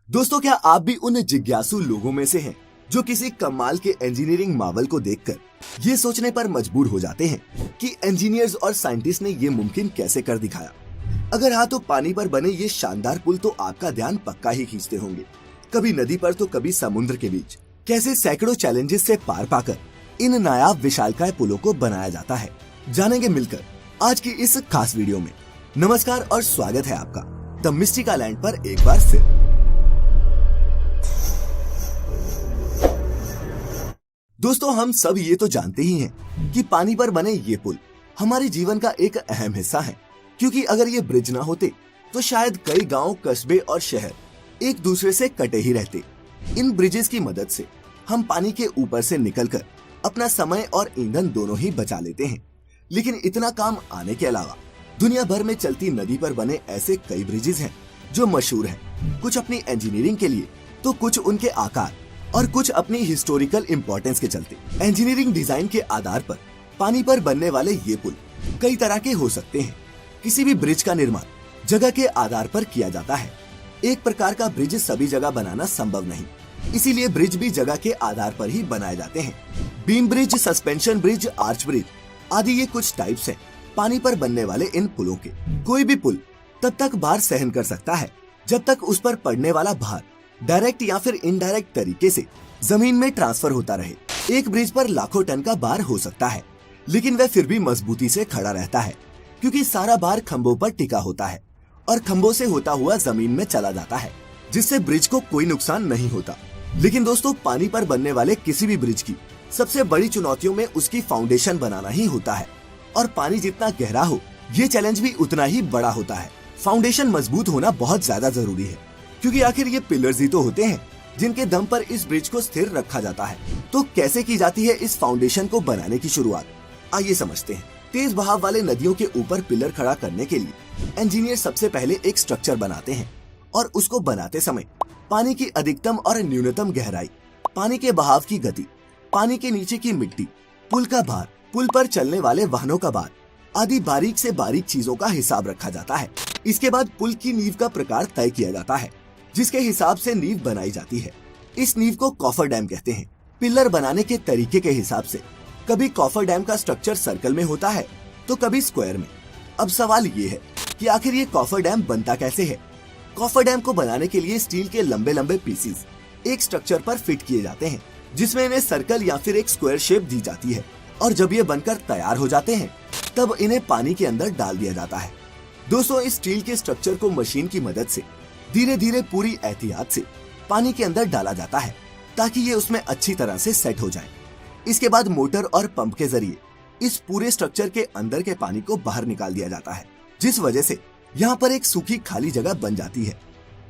दोस्तों, क्या आप भी उन जिज्ञासु लोगों में से हैं जो किसी कमाल के इंजीनियरिंग मावल को देखकर ये सोचने पर मजबूर हो जाते हैं कि इंजीनियर्स और साइंटिस्ट ने ये मुमकिन कैसे कर दिखाया। अगर हाँ, तो पानी पर बने ये शानदार पुल तो आपका ध्यान पक्का ही खींचते होंगे। कभी नदी पर तो कभी समुद्र के बीच कैसे सैकड़ों चैलेंजेस से पार पाकर इन नायाब विशालकाय पुलों को बनाया जाता है, जानेंगे मिलकर आज की इस खास वीडियो में। नमस्कार और स्वागत है आपका द मिस्टिका लैंड पर एक बार फिर। दोस्तों, हम सब ये तो जानते ही हैं कि पानी पर बने ये पुल हमारे जीवन का एक अहम हिस्सा है, क्योंकि अगर ये ब्रिज ना होते तो शायद कई गांव, कस्बे और शहर एक दूसरे से कटे ही रहते। इन ब्रिजेस की मदद से हम पानी के ऊपर से निकलकर अपना समय और ईंधन दोनों ही बचा लेते हैं। लेकिन इतना काम आने के अलावा दुनिया भर में चलती नदी पर बने ऐसे कई ब्रिजेस हैं जो मशहूर हैं, कुछ अपनी इंजीनियरिंग के लिए तो कुछ उनके आकार और कुछ अपनी हिस्टोरिकल इम्पोर्टेंस के चलते। इंजीनियरिंग डिजाइन के आधार पर पानी पर बनने वाले ये पुल कई तरह के हो सकते हैं। किसी भी ब्रिज का निर्माण जगह के आधार पर किया जाता है। एक प्रकार का ब्रिज सभी जगह बनाना संभव नहीं, इसीलिए ब्रिज भी जगह के आधार पर ही बनाए जाते हैं। Beam bridge, suspension bridge, arch bridge आदि ये कुछ टाइप्स हैं पानी पर बनने वाले इन पुलों के। कोई भी पुल तब तक भार सहन कर सकता है जब तक उस पर पड़ने वाला भार डायरेक्ट या फिर इनडायरेक्ट तरीके से जमीन में ट्रांसफर होता रहे। एक ब्रिज पर लाखों टन का भार हो सकता है, लेकिन वह फिर भी मजबूती से खड़ा रहता है, क्योंकि सारा भार खंभों पर टिका होता है और खंभों से होता हुआ जमीन में चला जाता है, जिससे ब्रिज को कोई नुकसान नहीं होता। लेकिन दोस्तों, पानी पर बनने वाले किसी भी ब्रिज की सबसे बड़ी चुनौतियों में उसकी फाउंडेशन बनाना ही होता है, और पानी जितना गहरा हो, ये चैलेंज भी उतना ही बड़ा होता है। फाउंडेशन मजबूत होना बहुत ज्यादा जरूरी है, क्योंकि आखिर ये पिलर्स ही तो होते हैं जिनके दम पर इस ब्रिज को स्थिर रखा जाता है। तो कैसे की जाती है इस फाउंडेशन को बनाने की शुरुआत, आइए समझते हैं। तेज बहाव वाले नदियों के ऊपर पिलर खड़ा करने के लिए इंजीनियर सबसे पहले एक स्ट्रक्चर बनाते हैं, और उसको बनाते समय पानी की अधिकतम और न्यूनतम गहराई, पानी के बहाव की गति, पानी के नीचे की मिट्टी, पुल का भार, पुल पर चलने वाले वाहनों का भार आदि बारीक से बारीक चीजों का हिसाब रखा जाता है। इसके बाद पुल की नींव का प्रकार तय किया जाता है, जिसके हिसाब से नींव बनाई जाती है। इस नींव को कॉफर डैम कहते हैं। पिलर बनाने के तरीके के हिसाब से कभी कॉफर डैम का स्ट्रक्चर सर्कल में होता है तो कभी स्क्वायर में। अब सवाल ये है कि आखिर ये कॉफर डैम बनता कैसे है। कॉफर डैम को बनाने के लिए स्टील के लंबे लंबे पीसेस एक स्ट्रक्चर पर फिट किए जाते हैं, जिसमें इन्हें सर्कल या फिर एक स्क्वायर शेप दी जाती है, और जब ये बनकर तैयार हो जाते हैं तब इन्हें पानी के अंदर डाल दिया जाता है। दोस्तों, इस स्टील के स्ट्रक्चर को मशीन की मदद से धीरे धीरे पूरी एहतियात से पानी के अंदर डाला जाता है, ताकि ये उसमें अच्छी तरह से सेट हो जाए। इसके बाद मोटर और पंप के जरिए इस पूरे स्ट्रक्चर के अंदर के पानी को बाहर निकाल दिया जाता है, जिस वजह से यहाँ पर एक सूखी खाली जगह बन जाती है।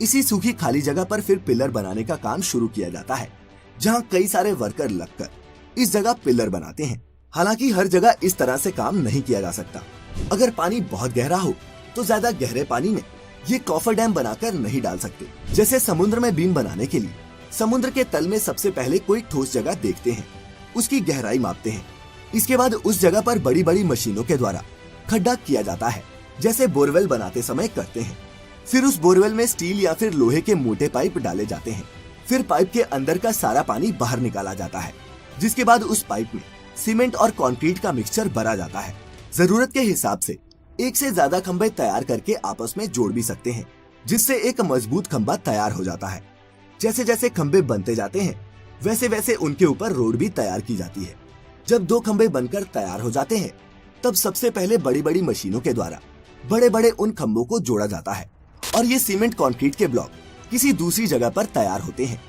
इसी सूखी खाली जगह पर फिर पिलर बनाने का काम शुरू किया जाता है, जहाँ कई सारे वर्कर लगकर इस जगह पिलर बनाते हैं। हालांकि हर जगह इस तरह से काम नहीं किया जा सकता। अगर पानी बहुत गहरा हो तो ज्यादा गहरे पानी में ये कॉफर डैम बनाकर नहीं डाल सकते। जैसे समुद्र में बीम बनाने के लिए समुद्र के तल में सबसे पहले कोई ठोस जगह देखते हैं, उसकी गहराई मापते हैं। इसके बाद उस जगह पर बड़ी बड़ी मशीनों के द्वारा खड्डा किया जाता है, जैसे बोरवेल बनाते समय करते हैं। फिर उस बोरवेल में स्टील या फिर लोहे के मोटे पाइप डाले जाते हैं। फिर पाइप के अंदर का सारा पानी बाहर निकाला जाता है, जिसके बाद उस पाइप में सीमेंट और कंक्रीट का मिक्सचर भरा जाता है। जरूरत के हिसाब से एक से ज्यादा खंभे तैयार करके आपस में जोड़ भी सकते हैं, जिससे एक मजबूत खंभा तैयार हो जाता है। जैसे जैसे खंभे बनते जाते हैं, वैसे वैसे उनके ऊपर रोड भी तैयार की जाती है। जब दो खंभे बनकर तैयार हो जाते हैं, तब सबसे पहले बड़ी बड़ी मशीनों के द्वारा बड़े बड़े उन खंभों को जोड़ा जाता है, और ये सीमेंट कंक्रीट के ब्लॉक किसी दूसरी जगह पर तैयार होते हैं।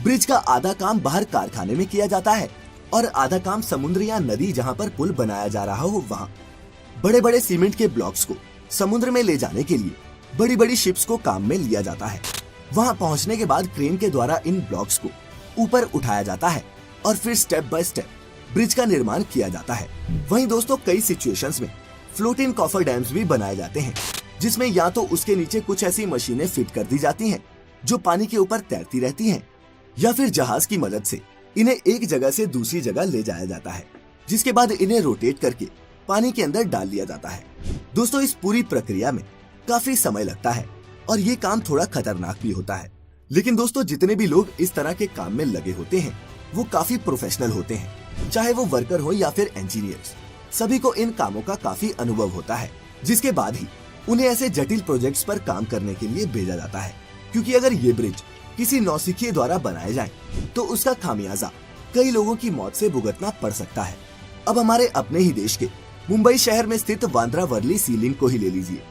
ब्रिज का आधा काम बाहर कारखाने में किया जाता है, और आधा काम समुद्र या नदी जहाँ पर पुल बनाया जा रहा हो वहाँ। बड़े बड़े सीमेंट के ब्लॉक्स को समुद्र में ले जाने के लिए बड़ी बड़ी शिप्स को काम में लिया जाता है। वहां पहुंचने के बाद क्रेन के द्वारा इन ब्लॉक्स को ऊपर उठाया जाता है, और फिर स्टेप बाय स्टेप ब्रिज का निर्माण किया जाता है। वहीं दोस्तों, कई सिचुएशंस में फ्लोटिंग कॉफर डैम्स भी बनाए जाते हैं, जिसमें या तो उसके नीचे कुछ ऐसी मशीनें फिट कर दी जाती हैं जो पानी के ऊपर तैरती रहती हैं, या फिर जहाज की मदद से इन्हें एक जगह से दूसरी जगह ले जाया जाता है, जिसके बाद इन्हें रोटेट करके पानी के अंदर डाल दिया जाता है। दोस्तों, इस पूरी प्रक्रिया में काफी समय लगता है, और ये काम थोड़ा खतरनाक भी होता है, लेकिन दोस्तों जितने भी लोग इस तरह के काम में लगे होते हैं वो काफी प्रोफेशनल होते हैं, चाहे वो वर्कर हो या फिर इंजीनियर्स। सभी को इन कामों का काफी अनुभव होता है, जिसके बाद ही उन्हें ऐसे जटिल प्रोजेक्ट्स पर काम करने के लिए भेजा जाता है। क्योंकि अगर ये ब्रिज किसी नौसिखिए द्वारा बनाए जाए तो उसका खामियाजा कई लोगों की मौत से भुगतना पड़ सकता है। अब हमारे अपने ही देश के मुंबई शहर में स्थित बांद्रा वर्ली सी लिंक को ही ले लीजिए।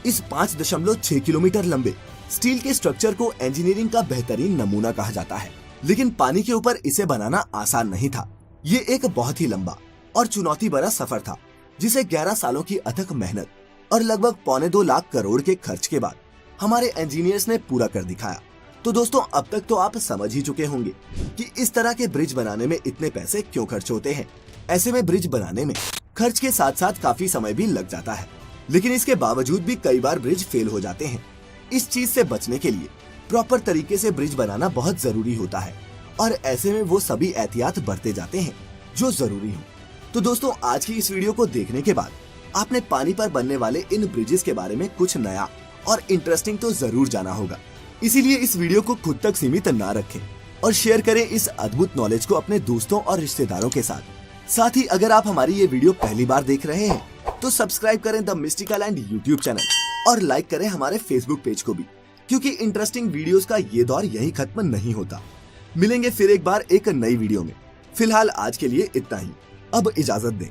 इस 5.6 किलोमीटर लंबे स्टील के स्ट्रक्चर को इंजीनियरिंग का बेहतरीन नमूना कहा जाता है, लेकिन पानी के ऊपर इसे बनाना आसान नहीं था। ये एक बहुत ही लंबा और चुनौती भरा सफर था, जिसे 11 सालों की अथक मेहनत और लगभग 1.25 लाख करोड़ के खर्च के बाद हमारे इंजीनियर्स ने पूरा कर दिखाया। तो दोस्तों अब तक तो आप समझ ही चुके होंगे कि इस तरह के ब्रिज बनाने में इतने पैसे क्यों खर्च होते हैं। ऐसे में ब्रिज बनाने में खर्च के साथ साथ काफी समय भी लग जाता है, लेकिन इसके बावजूद भी कई बार ब्रिज फेल हो जाते हैं। इस चीज से बचने के लिए प्रॉपर तरीके से ब्रिज बनाना बहुत जरूरी होता है और ऐसे में वो सभी एहतियात बरते जाते हैं जो जरूरी हो। तो दोस्तों आज की इस वीडियो को देखने के बाद आपने पानी पर बनने वाले इन ब्रिजेस के बारे में कुछ नया और इंटरेस्टिंग तो जरूर जाना होगा। इसीलिए इस वीडियो को खुद तक सीमित ना रखें और शेयर करें इस अद्भुत नॉलेज को अपने दोस्तों और रिश्तेदारों के साथ ही अगर आप हमारी ये वीडियो पहली बार देख रहे हैं तो सब्सक्राइब करें the mystical and YouTube channel और लाइक करें हमारे फेसबुक पेज को भी, क्योंकि इंटरेस्टिंग वीडियोस का ये दौर यहीं खत्म नहीं होता। मिलेंगे फिर एक बार एक नई वीडियो में। फिलहाल आज के लिए इतना ही। अब इजाजत दें।